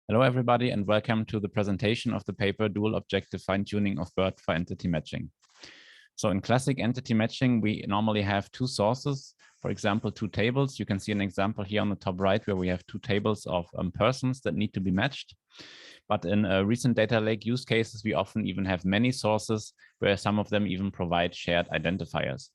Hello, everybody, and welcome to the presentation of the paper Dual Objective Fine-Tuning of BERT for Entity Matching. So in classic entity matching, we normally have two sources, for example, two tables. You can see an example here on the top right where we have two tables of persons that need to be matched. But in recent data lake use cases, we often even have many sources where some of them even provide shared identifiers.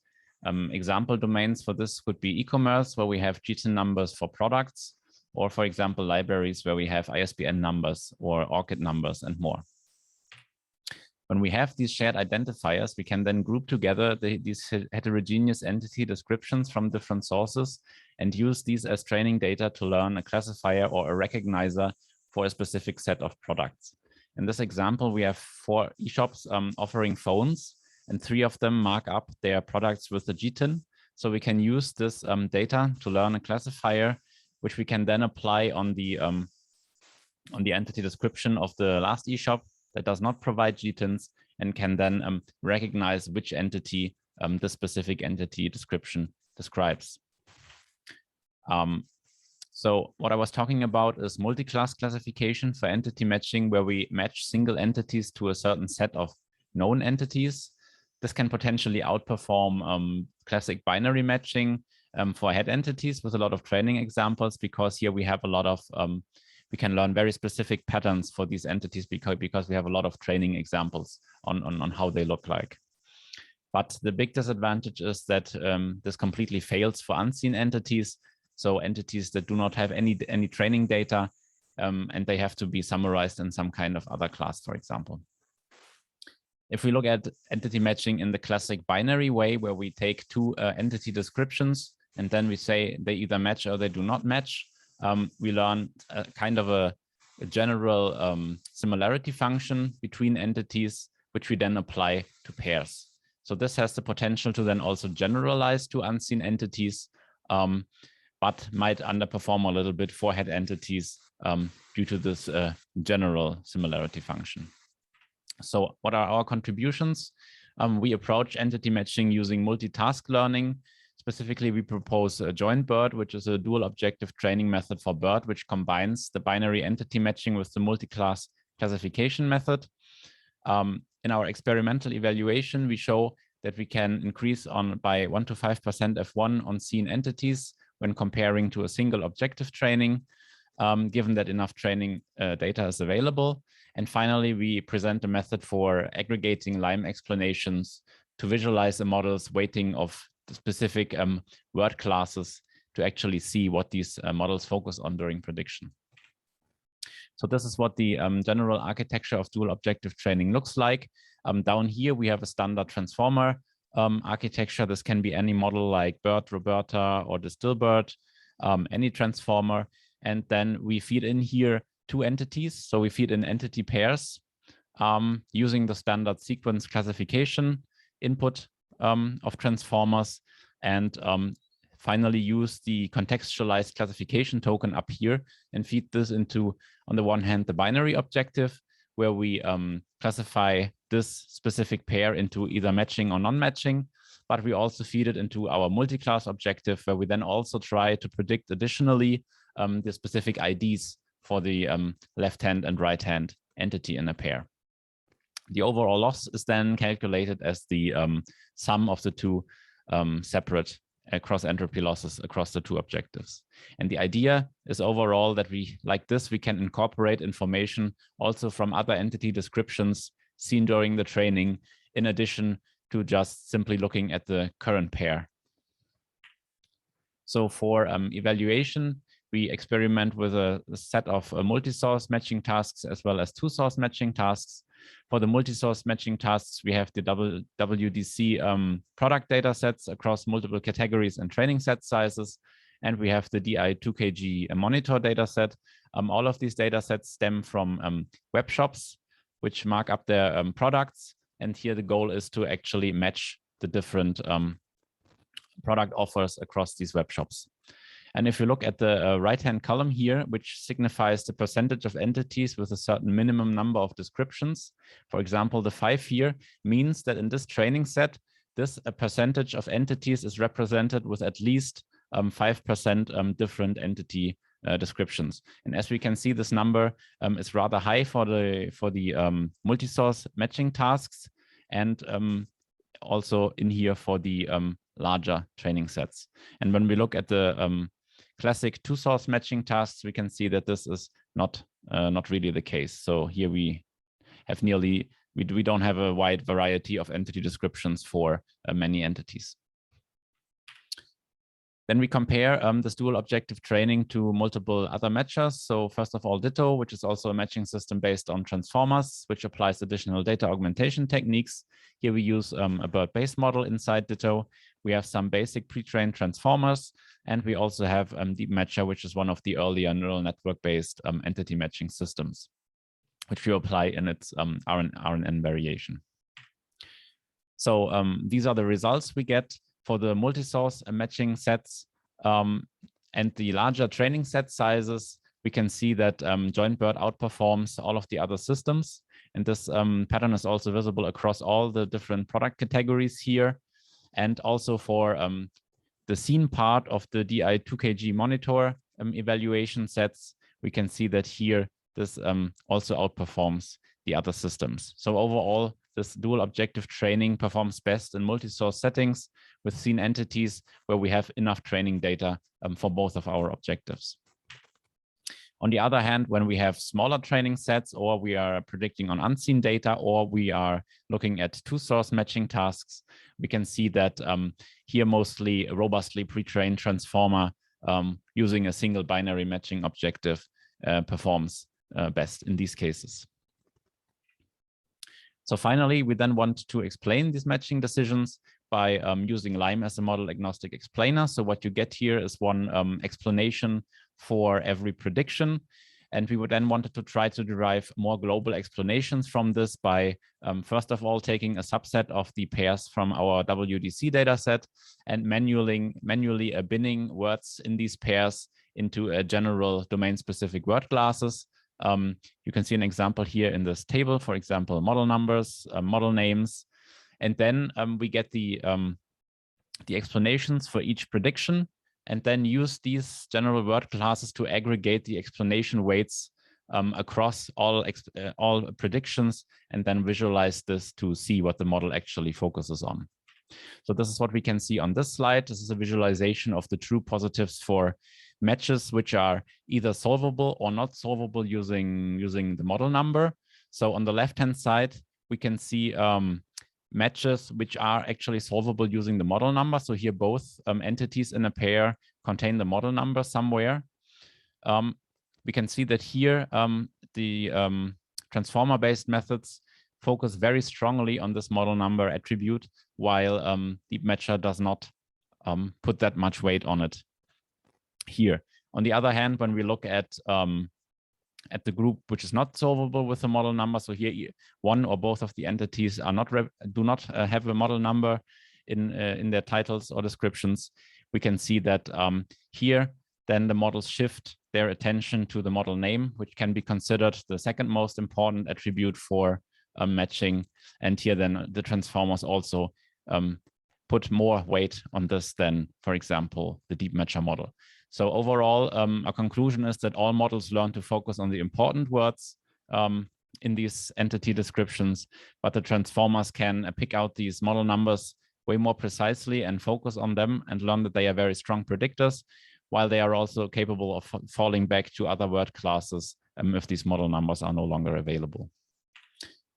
Example domains for this could be e-commerce, where we have GTIN numbers for products, or for example, libraries where we have ISBN numbers or ORCID numbers and more. When we have these shared identifiers, we can then group together these heterogeneous entity descriptions from different sources and use these as training data to learn a classifier or a recognizer for a specific set of products. In this example, we have 4 e-shops offering phones, and 3 of them mark up their products with the GTIN. So we can use this data to learn a classifier, which we can then apply on the entity description of the last e-shop that does not provide GTINs, and can then recognize which entity the specific entity description describes. So what I was talking about is multi-class classification for entity matching, where we match single entities to a certain set of known entities. This can potentially outperform classic binary matching for head entities with a lot of training examples, because here we have a lot of, we can learn very specific patterns for these entities because we have a lot of training examples on how they look like. But the big disadvantage is that this completely fails for unseen entities. So entities that do not have any training data, and they have to be summarized in some kind of other class, for example. If we look at entity matching in the classic binary way, where we take 2 entity descriptions and then we say they either match or they do not match, we learn kind of a general similarity function between entities, which we then apply to pairs. So this has the potential to then also generalize to unseen entities, but might underperform a little bit for head entities due to this general similarity function. So what are our contributions? We approach entity matching using multitask learning. Specifically, we propose a JointBERT, which is a dual objective training method for BERT, which combines the binary entity matching with the multi-class classification method. In our experimental evaluation, we show that we can increase by 1 to 5% F1 on seen entities when comparing to a single objective training, given that enough training data is available. And finally, we present a method for aggregating Lime explanations to visualize the model's weighting of the specific word classes to actually see what these models focus on during prediction. So this is what the general architecture of dual objective training looks like. Down here, we have a standard transformer architecture. This can be any model like BERT, Roberta, or DistilBERT, any transformer. And then we feed in here 2 entities. So we feed in entity pairs using the standard sequence classification input of transformers, and finally use the contextualized classification token up here and feed this into, on the one hand, the binary objective, where we classify this specific pair into either matching or non-matching, but we also feed it into our multi-class objective, where we then also try to predict additionally the specific IDs for the left-hand and right-hand entity in a pair. The overall loss is then calculated as the sum of the 2 separate cross-entropy losses across the 2 objectives. And the idea is overall that like this, we can incorporate information also from other entity descriptions seen during the training, in addition to just simply looking at the current pair. So for evaluation, we experiment with a set of multi-source matching tasks as well as 2-source matching tasks. For the multi-source matching tasks, we have the WDC product data sets across multiple categories and training set sizes. And we have the DI2KG monitor data set. All of these data sets stem from web shops, which mark up their products. And here the goal is to actually match the different product offers across these web shops. And if you look at the right-hand column here, which signifies the percentage of entities with a certain minimum number of descriptions, for example, the 5 here means that in this training set, this percentage of entities is represented with at least 5% different entity descriptions. And as we can see, this number is rather high for the multi-source matching tasks, and also in here for the larger training sets. And when we look at the classic two-source matching tasks, we can see that this is not really the case. So here we have we don't have a wide variety of entity descriptions for many entities. Then we compare this dual objective training to multiple other matchers. So first of all, Ditto, which is also a matching system based on transformers, which applies additional data augmentation techniques. Here we use a BERT-based model inside Ditto. We have some basic pre-trained transformers, and we also have Deep Matcher, which is one of the earlier neural network-based entity matching systems, which we apply in its RNN variation. So these are the results we get for the multi-source matching sets and the larger training set sizes. We can see that JointBERT outperforms all of the other systems. And this pattern is also visible across all the different product categories here. And also for the scene part of the DI2KG monitor evaluation sets, we can see that here this also outperforms the other systems. So overall, this dual objective training performs best in multi-source settings with scene entities where we have enough training data for both of our objectives. On the other hand, when we have smaller training sets, or we are predicting on unseen data, or we are looking at two-source matching tasks, we can see that here mostly a robustly pre-trained transformer using a single binary matching objective performs best in these cases. So finally, we then want to explain these matching decisions by using Lime as a model agnostic explainer. So what you get here is one explanation for every prediction. And we would then wanted to try to derive more global explanations from this by, first of all, taking a subset of the pairs from our WDC dataset and manually binning words in these pairs into a general domain-specific word classes. You can see an example here in this table, for example, model numbers, model names, and then we get the explanations for each prediction, and then use these general word classes to aggregate the explanation weights across all predictions, and then visualize this to see what the model actually focuses on. So this is what we can see on this slide. This is a visualization of the true positives for matches which are either solvable or not solvable using the model number. So on the left-hand side, we can see matches which are actually solvable using the model number. So here both entities in a pair contain the model number somewhere. We can see that here the transformer-based methods focus very strongly on this model number attribute, while Deep Matcher does not put that much weight on it here. On the other hand, when we look at the group which is not solvable with a model number, so here one or both of the entities do not have a model number in their titles or descriptions, we can see that here then the models shift their attention to the model name, which can be considered the second most important attribute for matching. And here then the transformers also put more weight on this than, for example, the Deep Matcher model. So overall, our conclusion is that all models learn to focus on the important words in these entity descriptions, but the transformers can pick out these model numbers way more precisely and focus on them and learn that they are very strong predictors, while they are also capable of falling back to other word classes if these model numbers are no longer available.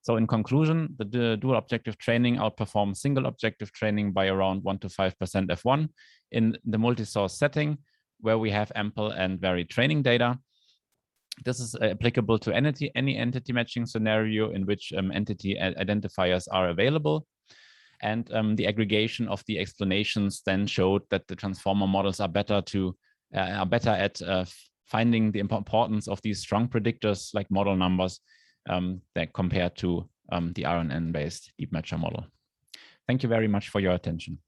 So in conclusion, the dual objective training outperforms single objective training by around 1 to 5% F1 in the multi-source setting, where we have ample and varied training data. This is applicable to any entity matching scenario in which entity identifiers are available. And the aggregation of the explanations then showed that the transformer models are better at finding the importance of these strong predictors like model numbers that compared to the RNN-based Deep Matcher model. Thank you very much for your attention.